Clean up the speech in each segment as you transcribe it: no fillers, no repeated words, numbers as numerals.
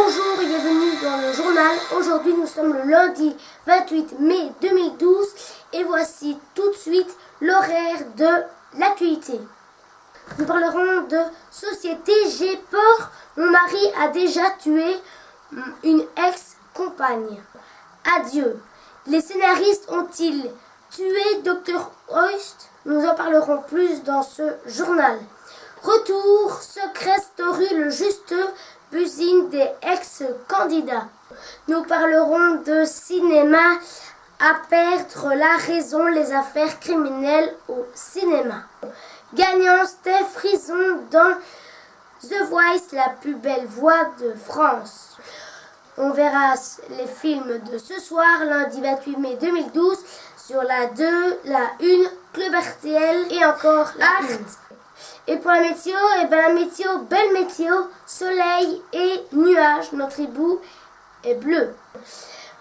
Bonjour et bienvenue dans le journal. Aujourd'hui nous sommes le lundi 28 mai 2012 et voici tout de suite l'horaire de l'actualité. Nous parlerons de société. J'ai peur, mon mari a déjà tué une ex-compagne. Adieu. Les scénaristes ont-ils tué Dr Hoist? Nous en parlerons plus dans ce journal. Retour, secret story, le juste busine des ex-candidats. Nous parlerons de cinéma, à perdre la raison, les affaires criminelles au cinéma. Gagnant Steph Frison dans The Voice, la plus belle voix de France. On verra les films de ce soir, lundi 28 mai 2012, sur la 2, la 1, Club RTL et encore la 1. Et pour la météo, la météo, belle météo, soleil et nuages, notre hibou est bleu.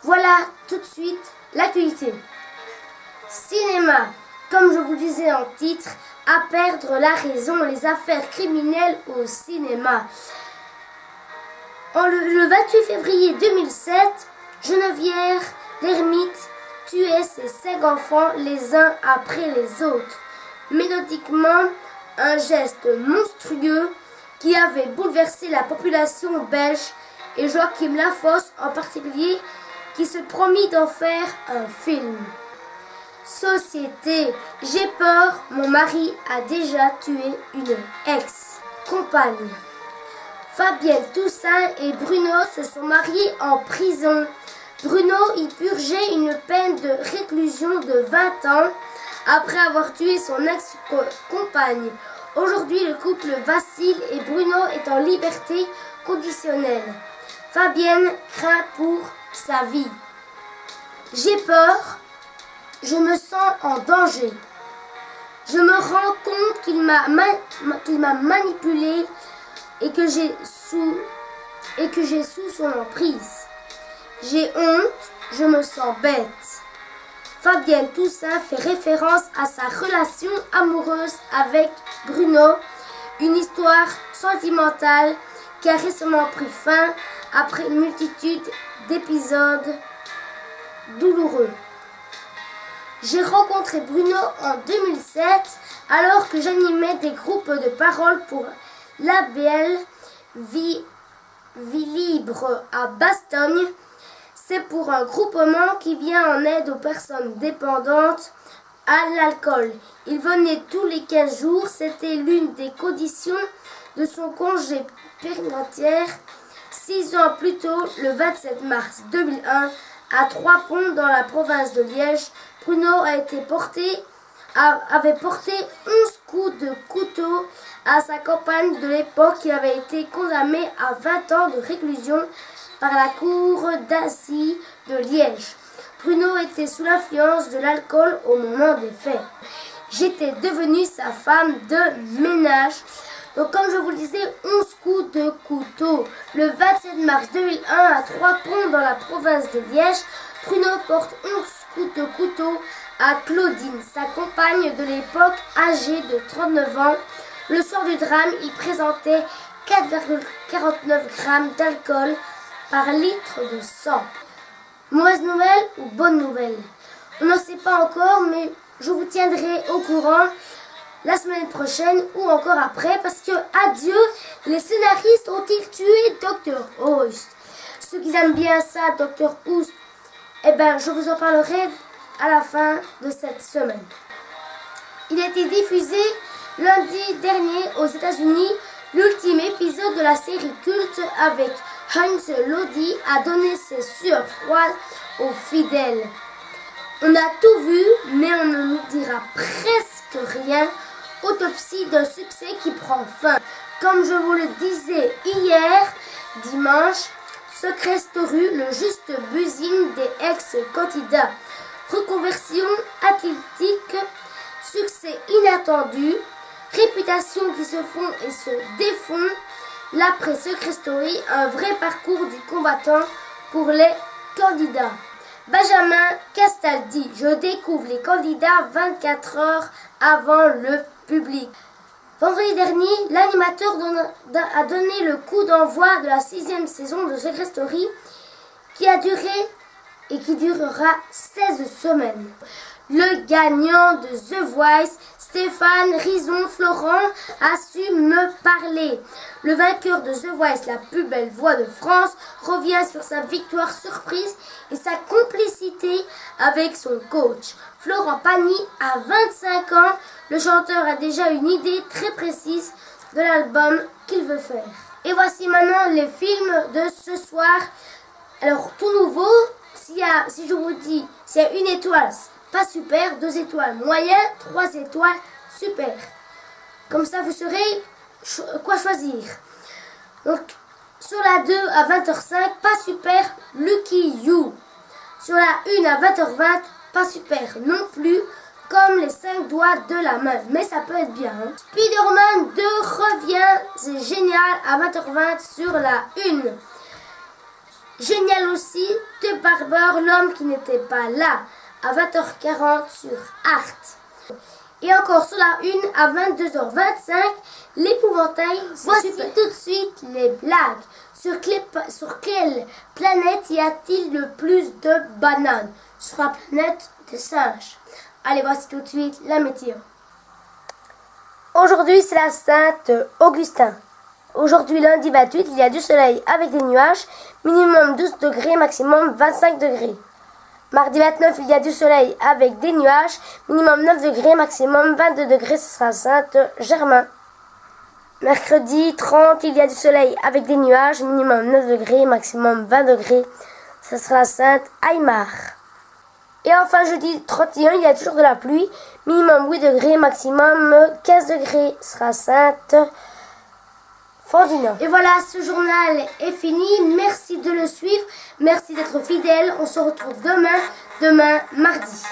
Voilà tout de suite l'actualité. Cinéma, comme je vous le disais en titre, à perdre la raison, les affaires criminelles au cinéma. Le 28 février 2007, Geneviève l'ermite tuait ses 5 enfants les uns après les autres. Méthodiquement, un geste monstrueux qui avait bouleversé la population belge et Joachim Lafosse en particulier qui se promit d'en faire un film. Société, j'ai peur, mon mari a déjà tué une ex-compagne. Fabienne Toussaint et Bruno se sont mariés en prison. Bruno y purgeait une peine de réclusion de 20 ans après avoir tué son ex-compagne. Aujourd'hui, le couple vacille et Bruno est en liberté conditionnelle. Fabienne craint pour sa vie. J'ai peur, je me sens en danger. Je me rends compte qu'il m'a manipulée et que j'ai sous son emprise. J'ai honte, je me sens bête. Fabienne Toussaint fait référence à sa relation amoureuse avec Bruno, une histoire sentimentale qui a récemment pris fin après une multitude d'épisodes douloureux. J'ai rencontré Bruno en 2007 alors que j'animais des groupes de parole pour l'ABL Vie Libre à Bastogne. C'est pour un groupement qui vient en aide aux personnes dépendantes à l'alcool. Il venait tous les 15 jours. C'était l'une des conditions de son congé pérennitaire. 6 ans plus tôt, le 27 mars 2001, à Trois-Ponts, dans la province de Liège, Bruno avait porté 11 coups de couteau à sa compagne de l'époque qui avait été condamnée à 20 ans de réclusion par la cour d'assises de Liège. Bruno était sous l'influence de l'alcool au moment des faits. J'étais devenue sa femme de ménage. Donc comme je vous le disais, 11 coups de couteau. Le 27 mars 2001 à Trois-Ponts dans la province de Liège, Bruno porte 11 coups de couteau à Claudine, sa compagne de l'époque âgée de 39 ans. Le soir du drame, il présentait 4,49 grammes d'alcool par litre de sang. Mauvaise nouvelle ou bonne nouvelle? On ne sait pas encore, mais je vous tiendrai au courant la semaine prochaine ou encore après, parce que, adieu, les scénaristes ont-ils tué Dr Hoist? Ceux qui aiment bien ça, Dr Hoist, je vous en parlerai à la fin de cette semaine. Il a été diffusé lundi dernier aux États-Unis. L'ultime épisode de la série culte avec Hans Lodi a donné ses sueurs froides aux fidèles. On a tout vu, mais on ne nous dira presque rien. Autopsie d'un succès qui prend fin. Comme je vous le disais hier, dimanche, Secret Story, le juste busine des ex-candidats. Reconversion athlétique, succès inattendu, réputation qui se font et se défont. L'après Secret Story, un vrai parcours du combattant pour les candidats. Benjamin Castaldi, je découvre les candidats 24 heures avant le public. Vendredi dernier, l'animateur a donné le coup d'envoi de la 6e saison de Secret Story qui a duré et qui durera 16 semaines. Le gagnant de The Voice, Stéphane Rison-Florent, a su me parler. Le vainqueur de The Voice, la plus belle voix de France, revient sur sa victoire surprise et sa complicité avec son coach. Florent Pagny a 25 ans. Le chanteur a déjà une idée très précise de l'album qu'il veut faire. Et voici maintenant les films de ce soir. Alors, tout nouveau, si je vous dis, s'il y a 1 étoile, pas super, 2 étoiles, moyen, 3 étoiles, super. Comme ça, vous saurez quoi choisir. Donc, sur la 2 à 20h05, pas super, Lucky You. Sur la 1 à 20h20, pas super non plus, comme les 5 doigts de la main. Mais ça peut être bien. Hein. Spider-Man 2 revient, c'est génial, à 20h20 sur la 1. Génial aussi, The Barber, l'homme qui n'était pas là, à 20h40 sur Arte. Et encore sur la 1 à 22h25, l'épouvantail. Voici tout de suite les blagues. Sur quelle planète y a-t-il le plus de bananes? Sur la planète des singes. Allez, voici tout de suite la météo. Aujourd'hui, c'est la Saint-Augustin. Aujourd'hui, lundi 28, il y a du soleil avec des nuages, minimum 12 degrés, maximum 25 degrés. Mardi 29, il y a du soleil avec des nuages, minimum 9 degrés, maximum 22 degrés, ce sera Saint-Germain. Mercredi 30, il y a du soleil avec des nuages, minimum 9 degrés, maximum 20 degrés, ce sera Saint-Aymar. Et enfin, jeudi 31, il y a toujours de la pluie, minimum 8 degrés, maximum 15 degrés, ce sera Sainte-Fandina. Et voilà, ce journal est fini. Merci de le suivre. Merci d'être fidèle. On se retrouve demain mardi.